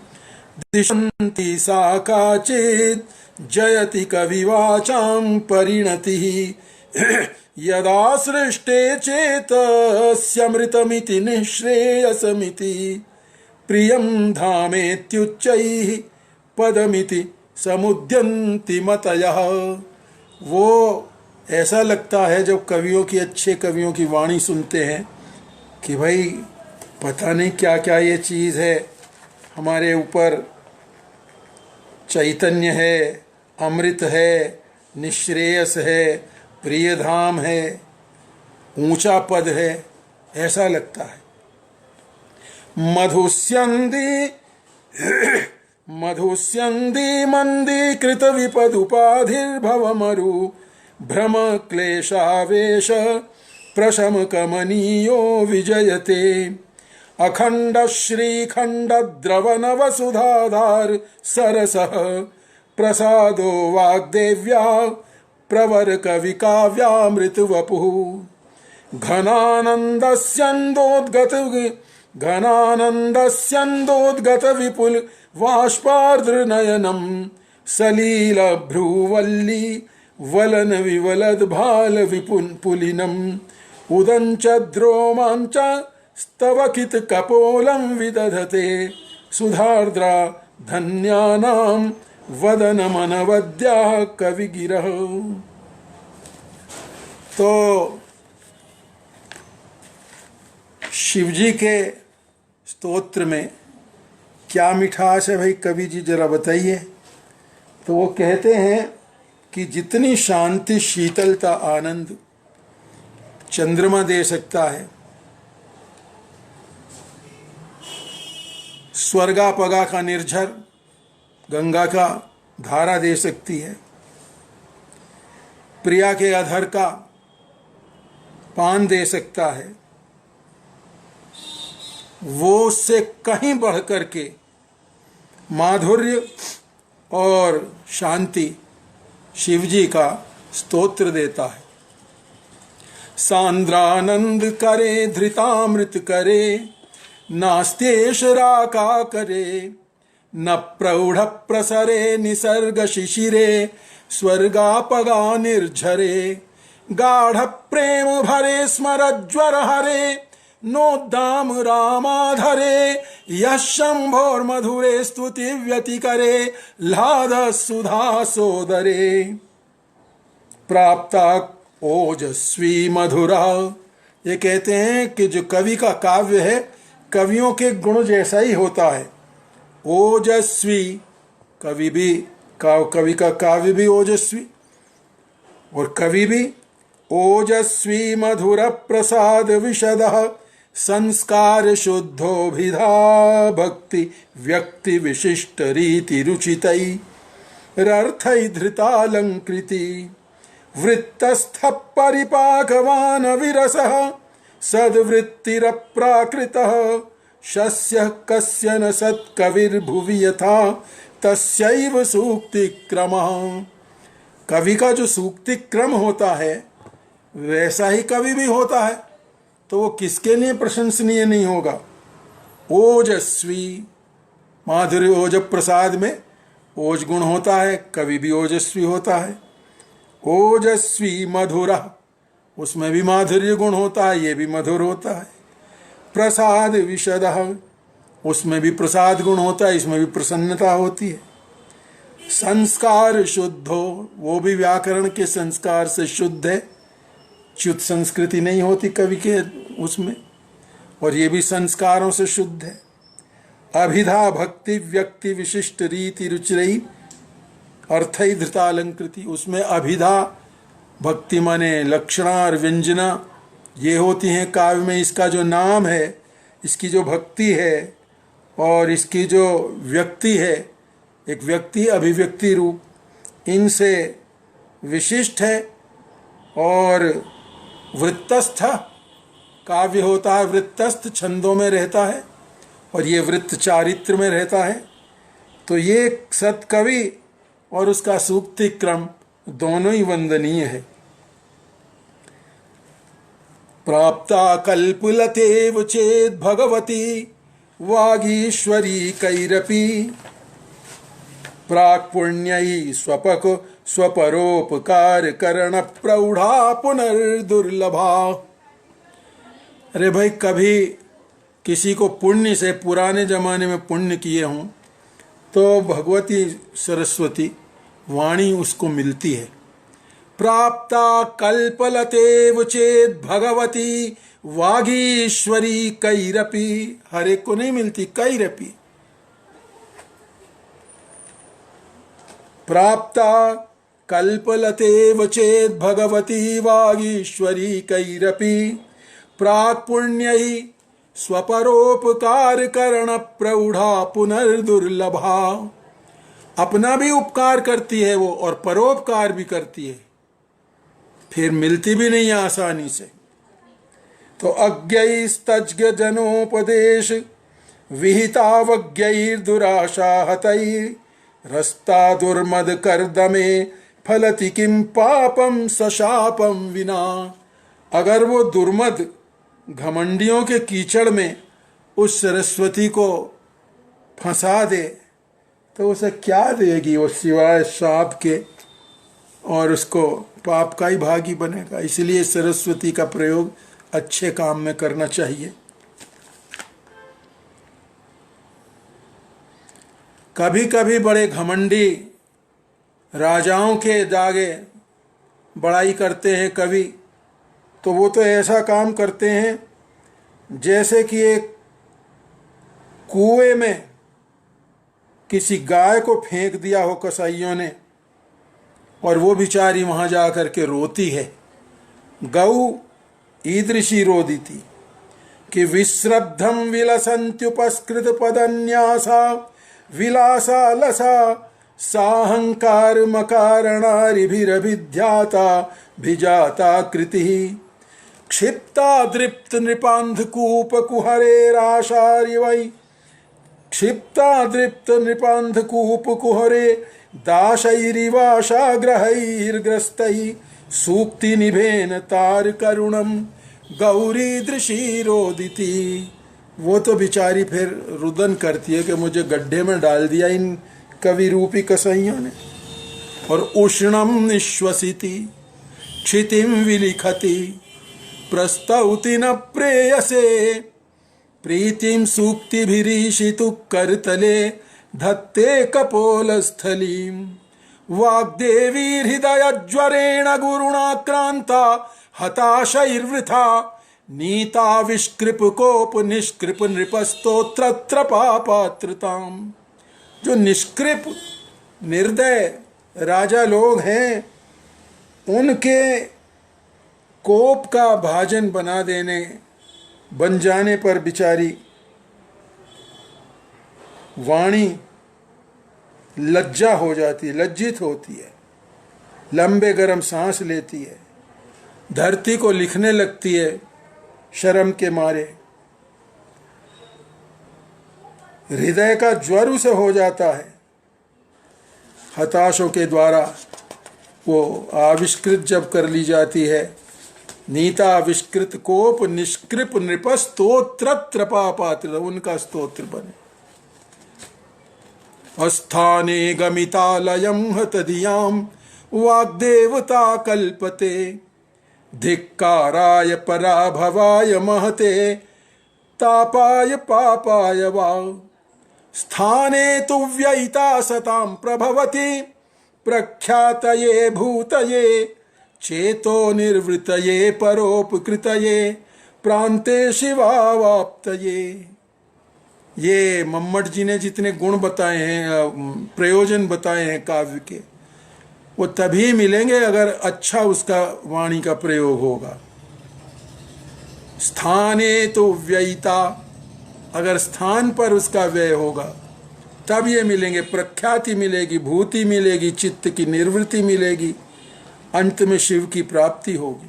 Speaker 1: दिशन्ति सा काचित् जयति कविवाचां परिणतिः यदा सृष्टे चेतस्यमृतमिति निःश्रेयसमिति प्रियं धामेत्युच्चैः पदमिति समुद्यन्ति मतयः। वो ऐसा लगता है जब कवियों की, अच्छे कवियों की वाणी सुनते हैं कि भाई पता नहीं क्या क्या ये चीज़ है, हमारे ऊपर चैतन्य है, अमृत है, निश्रेयस है, प्रिय धाम है, ऊंचा पद है, ऐसा लगता है। मधुस्यन्दी मंदीकृत विपदुपाधिर्भवमरु भ्रम क्लेशावेश प्रशम कमनीयो विजयते अखंड श्रीखंड द्रवन वसुधाधार सरसः प्रसादो वाग्देव्या प्रवर कवि काव्यामृत वपुः घनानंदस्यन्दोद्गत विपुल वाष्पार्द्र नयनम सलील भ्रूवल्ली वलन विवलद भाल विपुलिनम उदंच द्रोमांच स्तवकित कपोलम विदधते सुधार्द्रा धन्यानाम वदनमनवद्या कविगिरः। तो शिवजी के स्तोत्र में क्या मिठास है भाई, कवि जी जरा बताइए। तो वो कहते हैं कि जितनी शांति, शीतलता, आनंद चंद्रमा दे सकता है, स्वर्गापगा का निर्झर गंगा का धारा दे सकती है, प्रिया के अधर का पान दे सकता है, वो उससे कहीं बढ़ कर के माधुर्य और शांति शिवजी का स्तोत्र देता है। सांद्रानंद करे धृतामृत करे नास्तेश राका करे, न प्रौढ़ प्रसरे निसर्ग शिशिरे, स्वर्गापगा निर्झरे, गाढ़ प्रेम भरे स्मरज्वर हरे, नोद्दाम रामाधरे, यः शंभोर्मधुरे स्तुति व्यतिकरे, लाद सुधा सोदरे। प्राप्ता ओजस्वी मधुरा, ये कहते हैं कि जो कवि का काव्य है कवियों के गुण जैसा ही होता है। ओजस्वी, कवि का काव्य भी ओजस्वी और कवि भी ओजस्वी, मधुर प्रसाद विशदः, संस्कार शुद्धोभिधा भक्ति व्यक्ति विशिष्ट रीति रुचितै, रर्थै धृतालंकृति, वृत्तस्थ परिपाकवान विरसः, सद्वृत्तिरप्राकृतः, शस्य कस्य न सत्कविर्भुवि यथा तस्यैव सूक्ति क्रमः। कवि का जो सूक्ति क्रम होता है वैसा ही कवि भी होता है, तो वो किसके लिए प्रशंसनीय नहीं होगा। ओजस्वी, माधुर्य ओज प्रसाद में ओज गुण होता है, कवि भी ओजस्वी होता है। ओजस्वी मधुरा, उसमें भी माधुर्य गुण होता है, ये भी मधुर होता है। प्रसाद विशदः, उसमें भी प्रसाद गुण होता है, इसमें भी प्रसन्नता होती है। संस्कार शुद्धो, वो भी व्याकरण के संस्कार से शुद्ध है, च्युत संस्कृति नहीं होती कवि के उसमें, और ये भी संस्कारों से शुद्ध है। अभिधा भक्ति व्यक्ति विशिष्ट रीति रुचिरई, अर्थै धृतालंकृति, उसमें अभिधा भक्ति माने लक्षणा और व्यंजना ये होती हैं काव्य में। इसका जो नाम है, इसकी जो भक्ति है और इसकी जो व्यक्ति है, एक व्यक्ति अभिव्यक्ति रूप, इनसे विशिष्ट है। और वृत्तस्थ काव्य होता है, वृत्तस्थ छंदों में रहता है और ये वृत्त चारित्र में रहता है। तो ये सत्कवि और उसका सूक्ति क्रम दोनों ही वंदनीय है। प्राप्ता कल्पलतेव चेत भगवती, वागीश्वरी कैरपि, प्राक् पुण्यै स्वपरोपकार करण प्रौढ़ा पुनर्दुर्लभा। अरे भाई, कभी किसी को पुण्य से, पुराने जमाने में पुण्य किए हों तो भगवती सरस्वती वाणी उसको मिलती है। प्राप्ता कल्पलतेव चेत भगवती, वागीश्वरी कैरपि, हर एक को नहीं मिलती कैरपि। प्राप्ता कल्पलतेव चेत भगवती, वागीश्वरी कैरपि, प्राक् पुण्यै स्वपरोपकार करण प्रौढ़ा पुनर्दुर्लभा। अपना भी उपकार करती है वो और परोपकार भी करती है, फिर मिलती भी नहीं आसानी से। तो अज्ञैस्तज्ञ जनोपदेश विहितावज्ञैर्दुराशा हतैर्हस्ता दुर्मद कर्दमे, फलति किम पापम सशापम विना। अगर वो दुर्मद घमंडियों के कीचड़ में उस सरस्वती को फंसा दे तो उसे क्या देगी वो सिवाय शाप के, और उसको पाप का ही भागी बनेगा। इसलिए सरस्वती का प्रयोग अच्छे काम में करना चाहिए। कभी कभी बड़े घमंडी राजाओं के जागे बड़ाई करते हैं कवि, तो वो तो ऐसा काम करते हैं जैसे कि एक कुएं में किसी गाय को फेंक दिया हो कसाईयों ने, और वो बेचारी वहां जा कर के रोती है। गौ ईदृशी रोदिति कि विश्रब्धम विलसन्त्युपस्कृत पदन्यासा, विलासा लसा साहंकार मकारणारिभिरभिध्याता भिजाता कृति, क्षिप्ता दृप्त नृपान्धकूप कुहरेराशारिवै, क्षिप्ता दृप्त नृपान्धकूप कुहरे दाशैरिवाशाग्रहैर्ग्रस्तैः, सूक्ति निभेन तार करुणम गौरी दृशी रोदिति। वो तो बेचारी फिर रुदन करती है कि मुझे गड्ढे में डाल दिया इन कवि रूपी कसाइयों ने। और उष्णम निश्वसिति क्षितिम विलिखति प्रस्तौति न प्रेयसे प्रीतिम सूक्तिभिरीशितु करतले धत्ते कपोलस्थलीम वाग्देवी हृदय ज्वरेण गुरुणाक्रांता हताशैर्वृथा नीता विष्कृप कोप निष्कृप नृपस्तोत्र पापात्रताम। जो निष्कृप निर्दय राजा लोग हैं उनके कोप का भाजन बन जाने पर बिचारी वाणी लज्जा हो जाती है, लज्जित होती है, लंबे गरम सांस लेती है, धरती को लिखने लगती है शर्म के मारे, हृदय का ज्वर उसे हो जाता है। हताशों के द्वारा वो आविष्कृत जब कर ली जाती है, नीता आविष्कृत कोप निष्कृप नृप स्तोत्र पापात्र, उनका स्तोत्र बने। अस्थाने गमितालयं हतधियां वाग्देवता कल्पते धिक्काराय पराभवाय महते तापाय पापाय वा। स्थाने तु व्ययिता सतां प्रभवति प्रख्यातये भूतये चेतो निर्वृतये परोपकृतये प्रान्ते शिवावाप्तये। ये मम्मट जी ने जितने गुण बताए हैं, प्रयोजन बताए हैं काव्य के, वो तभी मिलेंगे अगर अच्छा उसका वाणी का प्रयोग होगा। स्थाने तो व्ययिता, अगर स्थान पर उसका व्यय होगा तब ये मिलेंगे। प्रख्याति मिलेगी, भूति मिलेगी, चित्त की निर्वृत्ति मिलेगी, अंत में शिव की प्राप्ति होगी।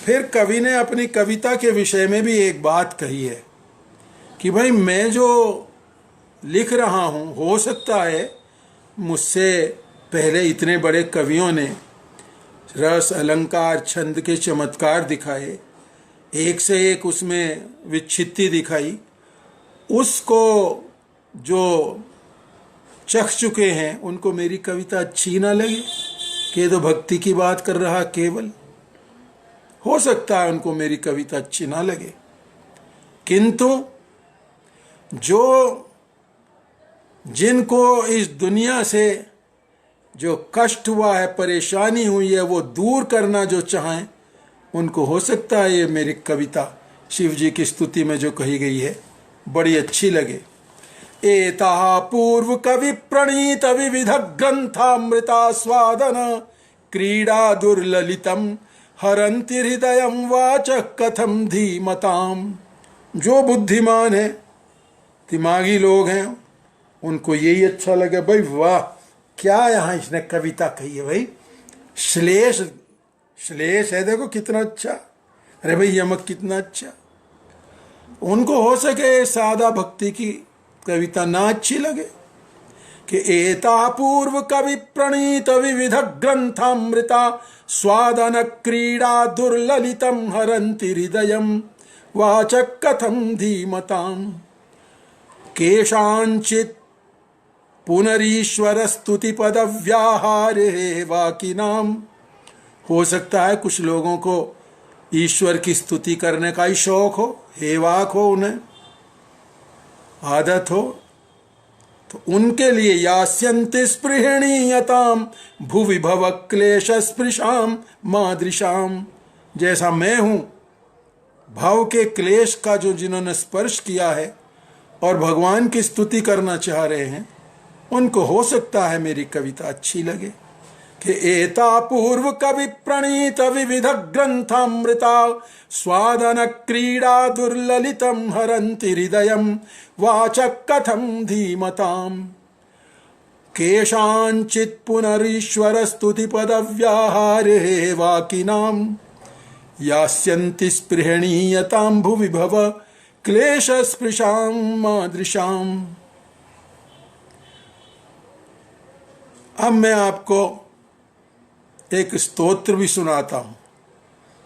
Speaker 1: फिर कवि ने अपनी कविता के विषय में भी एक बात कही है कि भाई मैं जो लिख रहा हूँ, हो सकता है मुझसे पहले इतने बड़े कवियों ने रस अलंकार छंद के चमत्कार दिखाए, एक से एक उसमें विच्छित्ति दिखाई, उसको जो चख चुके हैं उनको मेरी कविता अच्छी ना लगे कि ये तो भक्ति की बात कर रहा केवल। हो सकता है उनको मेरी कविता अच्छी ना लगे, किंतु जो जिनको इस दुनिया से जो कष्ट हुआ है, परेशानी हुई है, वो दूर करना जो चाहें, उनको हो सकता है ये मेरी कविता शिव जी की स्तुति में जो कही गई है बड़ी अच्छी लगे। एता पूर्व कवि प्रणीत विविध ग्रंथामृता स्वादन क्रीड़ा दुर्ललितम हरंति हृदयम वाचक कथम धीमताम। जो बुद्धिमान है, दिमागी लोग हैं, उनको यही अच्छा लगे, भाई वाह क्या यहाँ इसने कविता कही है, भाई श्लेष श्लेष है, देखो कितना अच्छा, अरे भाई यमक कितना अच्छा। उनको हो सके सादा भक्ति की कविता ना अच्छी लगे कि एता पूर्व कवि प्रणीत विविध ग्रंथामृता स्वादन क्रीड़ा दुर्ललितम हरंति हृदयम वाचक कथम धीमताम। केषांचित् पुनरीश्वर स्तुति पद व्याहारे वाकिनाम। हो सकता है कुछ लोगों को ईश्वर की स्तुति करने का ही शौक हो, हेवाक हो, उन्हें आदत हो, तो उनके लिए यास्यन्ति स्पृहणीयताम भुवि भव क्लेश स्पृशाम मादृशाम। जैसा मैं हूँ, भाव के क्लेश का जो जिन्होंने स्पर्श किया है और भगवान की स्तुति करना चाह रहे हैं, उनको हो सकता है मेरी कविता अच्छी लगे कि एता पूर्व कवि प्रणीत विविध ग्रंथामृता स्वादन क्रीड़ा दुर्ललितम हरंति हृदयम वाचक कथम धीमताम। केषांचित् पुनरीश्वर स्तुति पद व्याहारे वाकिनाम यास्यन्ति स्पृहणीयतां भुवि भव क्लेश स्पृशां मादृशाम। अब मैं आपको एक स्तोत्र भी सुनाता हूँ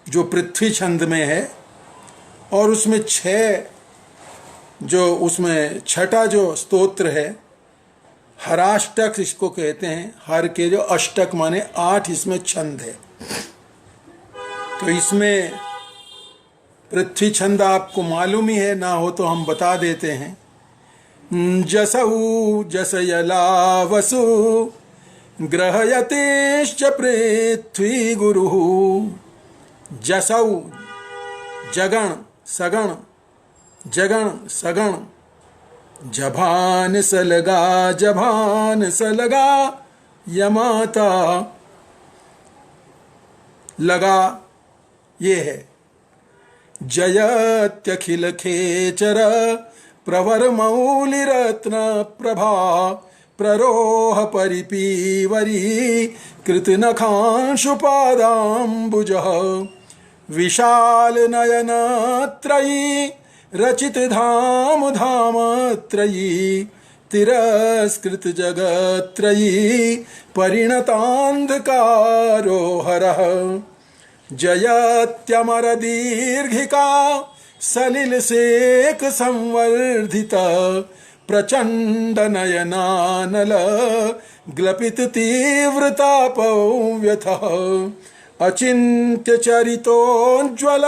Speaker 1: जो पृथ्वी छंद में है और उसमें 6 जो उसमें छठा जो स्तोत्र है, हराष्टक इसको कहते हैं। हर के जो अष्टक माने 8 इसमें छंद है। तो इसमें पृथ्वी छंद आपको मालूम ही है, ना हो तो हम बता देते हैं। जसऊ जसयला वसु ग्रहयतेश्च पृथ्वी गुरुः। जसऊ जगण सगण, जगण सगण, जभान सलगा, जभान सलगा, यमाता लगा, ये है। जयत्यखिल खेचर प्रवर मौलि रत्न प्रभा प्ररोह परिपीवरी कृतनखांशु पादाम्बुजः। विशाल नयन त्रयी रचित धाम धाम त्रयी तिरस्कृत जगत्रयी परिणतांधकारो हरः। जयत्यमर दीर्घिका सलिल सेक संवर्धित प्रचंड नयनानल ग्लपित तीव्रतापो व्यथः। अचिन्त्य चरितोज्ज्वल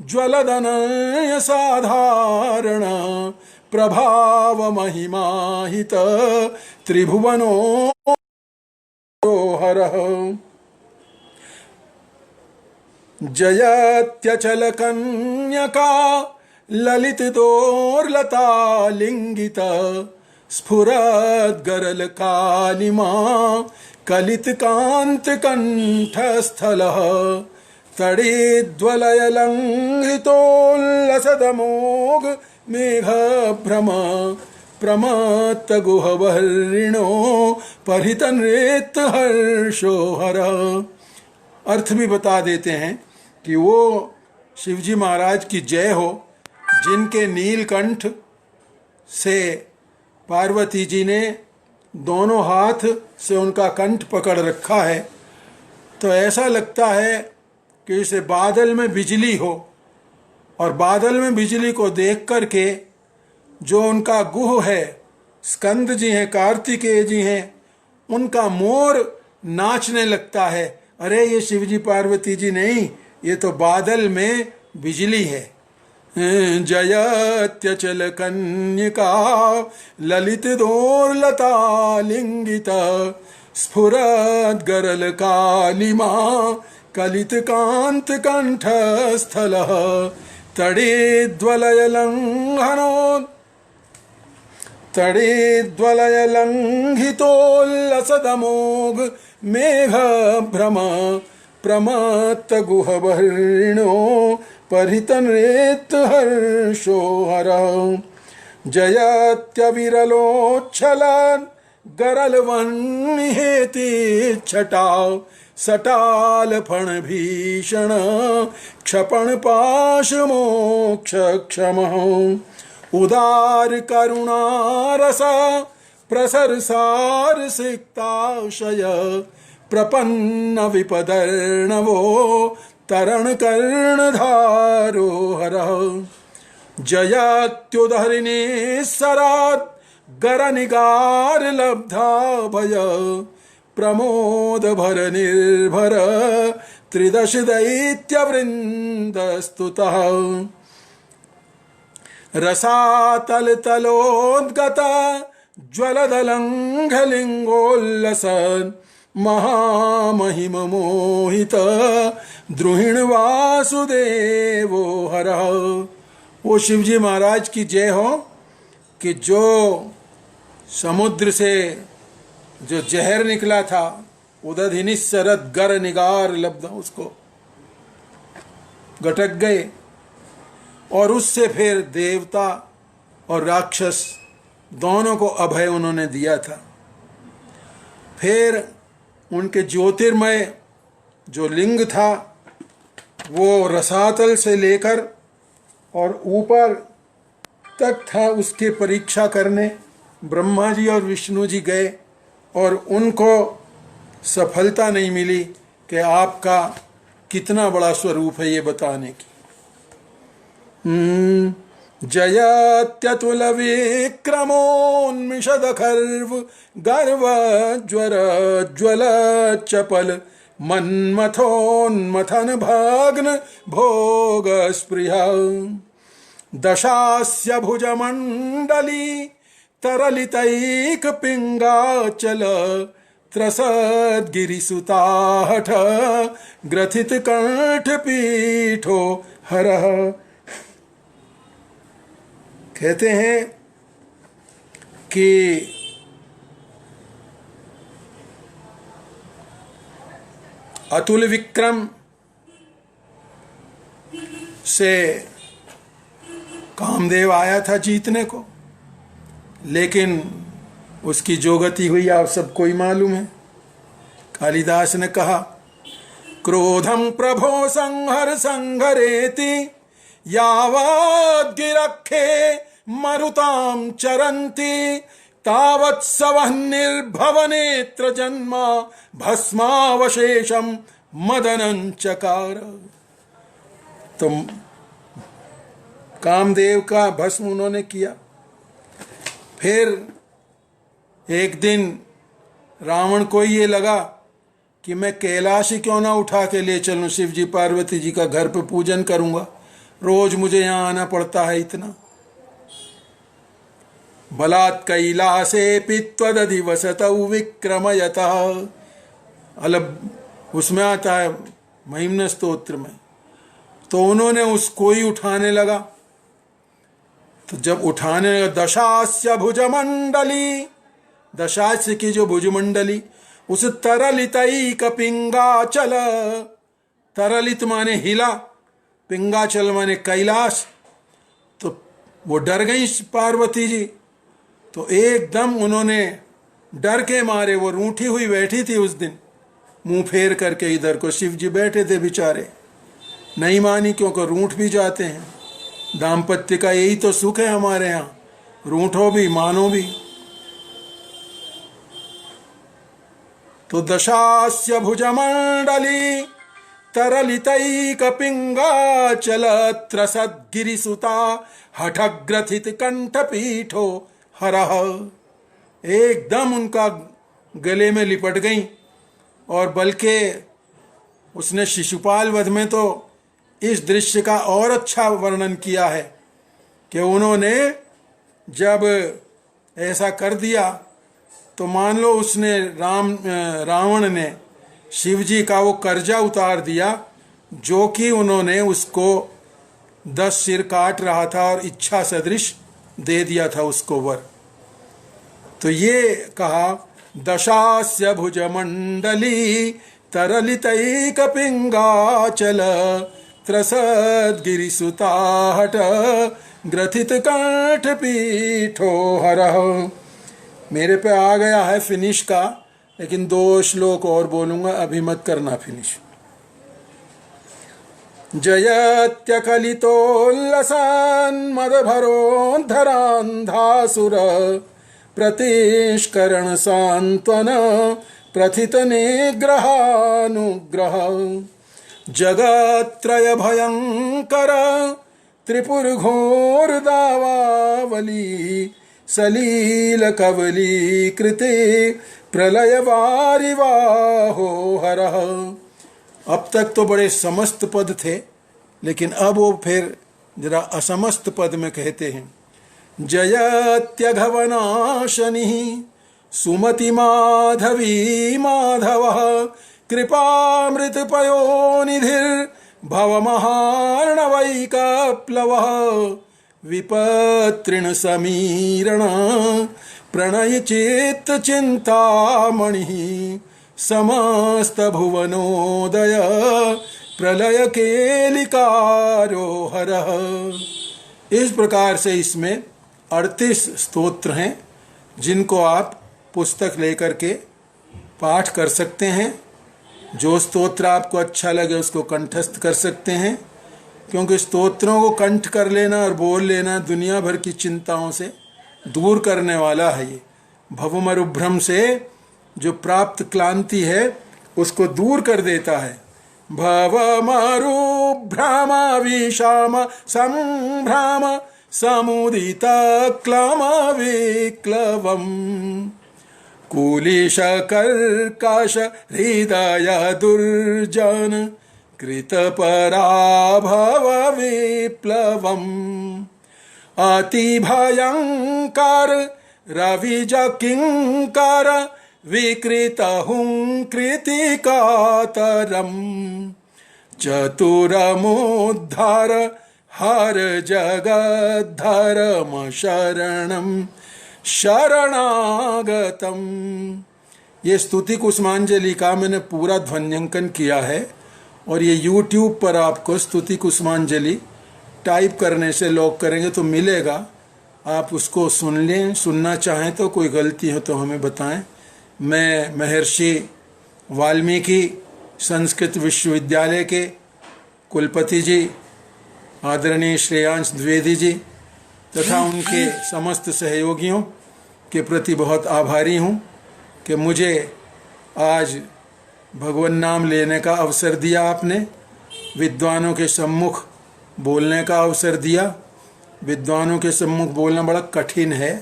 Speaker 1: ज्वलदनय साधारण प्रभाव महिमाहित त्रिभुवनो हरः। जयत्यचल कन्यका ललित दोर्लता लिंगित स्फुरद गरल कालिमा कलित कांत कंठस्थलः। तडिद्वलय लंघितोल्लसदमोघ मेघ भ्रम प्रमत्त गुहवर्णो परितनृत हर्षो हरः। अर्थ भी बता देते हैं कि वो शिवजी महाराज की जय हो, जिनके नीलकंठ से पार्वती जी ने दोनों हाथ से उनका कंठ पकड़ रखा है। तो ऐसा लगता है कि इसे बादल में बिजली हो, और बादल में बिजली को देख कर के जो उनका गुह है, स्कंद जी हैं, कार्तिकेय जी हैं, उनका मोर नाचने लगता है। अरे ये शिवजी पार्वती जी नहीं, ये तो बादल में बिजली है। जयत्यचल कन्यका ललित दोर्लता लिंगित स्फुरद गरल कालिमा कलित कांत कंठस्थलः। तडिद्वलय लंघनो तडिद्वलय लंघितोल्लसदमोघ मेघ भ्रम प्रमत्त गुहवर्णो परितनृत हर्षो हरः। जयत्यविरलोच्छलन गरल वह्निहेति छटा सटाल फण भीषण क्षपण पाश मोक्ष क्षमः। उदार करुणारस प्रसर सार सिक्ताशय प्रपन्न विपदर्णवो तरण कर्णधारो हरः। जयत्युदहरिणी सरात् गरनिगार लब्धा भय प्रमोद भर निर्भर त्रिदश दैत्यवृन्द स्तुतः। रसातल तलोद्गता ज्वलदलङ्घलिङ्गोल्लसन् महामहिम मोहित द्रुहिण वासुदेवो हरः। वो शिवजी महाराज की जय हो कि जो समुद्र से जो जहर निकला था, उदधिनि शरद गर निगार लब्ध, उसको गटक गए, और उससे फिर देवता और राक्षस दोनों को अभय उन्होंने दिया था। फिर उनके ज्योतिर्मय जो लिंग था वो रसातल से लेकर और ऊपर तक था, उसकी परीक्षा करने ब्रह्मा जी और विष्णु जी गए, और उनको सफलता नहीं मिली कि आपका कितना बड़ा स्वरूप है ये बताने की। जयत्यतुल विक्रमोन्मिषद खर्व गर्व ज्वर ज्वल चपल मन्मथोन्मथन भाग्न भोग स्पृहा दशास्य भुजमण्डली तरलितैक पिंगाचल त्रसद्गिरिसुताहठ ग्रथित कंठ पीठो हरः। कहते हैं कि अतुल विक्रम से कामदेव आया था जीतने को, लेकिन उसकी जो गति हुई आप सबको ही मालूम है। कालिदास ने कहा, क्रोधम प्रभो संहर संहरेति यावद्गिरखे मरुतां चरन्ति तावत् सवः निर्भवनेत्र जन्मा भस्मावशेषम मदनं चकार। तो कामदेव का भस्म उन्होंने किया। फिर एक दिन रावण को ये लगा कि मैं कैलाश ही क्यों ना उठा के ले चलूं, शिव जी पार्वती जी का घर पे पूजन करूंगा, रोज मुझे यहाँ आना पड़ता है इतना। बलात् कैलासे पित्वदधिवसतौ विक्रमयतः, अलग उसमें आता है महिम्न स्तोत्र में। तो उन्होंने उसको ही उठाने लगा। तो जब उठाने लगा, दशास्य भुजमंडली, दशास्य की जो भुजमंडली, उस तरलितैक पिंगाचल, तरलित माने हिला, पिंगाचल माने कैलाश। तो वो डर गई पार्वती जी। तो एकदम उन्होंने डर के मारे, वो रूठी हुई बैठी थी उस दिन, मुंह फेर करके इधर को, शिव जी बैठे थे बेचारे, नहीं मानी, क्योंकि रूठ भी जाते हैं। दाम्पत्य का यही तो सुख है हमारे यहाँ, रूठो भी मानो भी। तो दशास्य भुजमंडली तरलितैक पिंगाचल त्रसद्गिरिसुता हठग्रथित कंठपीठो हरः। एकदम उनका गले में लिपट गई। और बल्कि उसने शिशुपाल वध में तो इस दृश्य का और अच्छा वर्णन किया है कि उन्होंने जब ऐसा कर दिया तो मान लो उसने रावण ने शिव जी का वो कर्जा उतार दिया, जो कि उन्होंने उसको 10 सिर काट रहा था और इच्छा सदृश दे दिया था उसको वर। तो ये कहा, दशास्य भुजमंडली तरलितैक पिंगाचल त्रसद्गिरिसुताहट ग्रथित कंठ पीठो हरः। मेरे पे आ गया है फिनिश का, लेकिन 2 श्लोक और बोलूंगा, अभी मत करना फिनिश। जयत्यकलितोल्लसन्मदभरोद्धरान्धासुर प्रतिष्करण सांत्वन प्रथित निग्रहानुग्रह जगत्रय भयंकर त्रिपुर घोर दावावली सलील कवली कृते प्रलय वारिवाहो हरः। अब तक तो बड़े समस्त पद थे, लेकिन अब वो फिर जरा असमस्त पद में कहते हैं। जयत्यघवनाशनिः सुमति माधवी माधवः कृपामृतपयोनिधिर्भवमहार्णवैकप्लवः विपत्रिण समीरण प्रणय चेत चिंतामणि समस्त भुवनोदय प्रलय केलिकारो हरः। इस प्रकार से इसमें 38 स्तोत्र हैं, जिनको आप पुस्तक लेकर के पाठ कर सकते हैं। जो स्तोत्र आपको अच्छा लगे उसको कंठस्थ कर सकते हैं, क्योंकि स्तोत्रों को कंठ कर लेना और बोल लेना दुनिया भर की चिंताओं से दूर करने वाला है। ये भवमरुभ्रम से जो प्राप्त क्लांति है उसको दूर कर देता है। भवमरु भ्रामाविशाम संभ्राम समुदित क्लम विक्लवम् कुलिशकर्कश हृदय दुर्जन कृतपराभव विप्लवम् अतिभयङ्कर रविज किङ्कर विकृतहुङ्कृतिकातरम् चतुरमुद्धार हर जगद्धर्म शरणं शरणागतम्। ये स्तुति कुसुमांजलि का मैंने पूरा ध्वन्यांकन किया है और ये YouTube पर आपको स्तुति कुसुमांजलि टाइप करने से लॉक करेंगे तो मिलेगा, आप उसको सुन लें। सुनना चाहें तो कोई गलती हो तो हमें बताएं। मैं महर्षि वाल्मीकि संस्कृत विश्वविद्यालय के कुलपति जी आदरणीय श्रेयांश द्विवेदी जी तथा उनके समस्त सहयोगियों के प्रति बहुत आभारी हूँ कि मुझे आज भगवान नाम लेने का अवसर दिया, आपने विद्वानों के सम्मुख बोलने का अवसर दिया। विद्वानों के सम्मुख बोलना बड़ा कठिन है,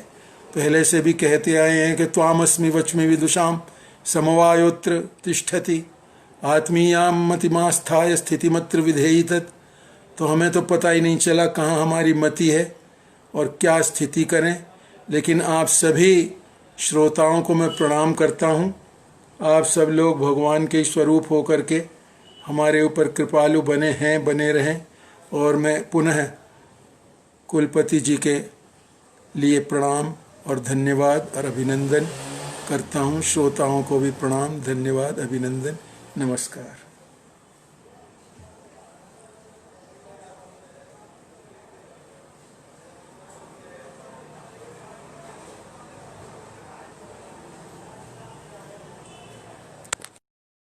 Speaker 1: पहले से भी कहते आए हैं कि त्वामस्मि वच्मि विदुषाम समवायोत्र तिष्ठति आत्मीयाम मतिमास्थाय स्थितिमत्र विधेयितत्। तो हमें तो पता ही नहीं चला कहाँ हमारी मति है और क्या स्थिति करें, लेकिन आप सभी श्रोताओं को मैं प्रणाम करता हूँ। आप सब लोग भगवान के स्वरूप होकर के हमारे ऊपर कृपालु बने हैं, बने रहें। और मैं पुनः कुलपति जी के लिए प्रणाम और धन्यवाद और अभिनंदन करता हूँ। श्रोताओं को भी प्रणाम, धन्यवाद, अभिनंदन, नमस्कार।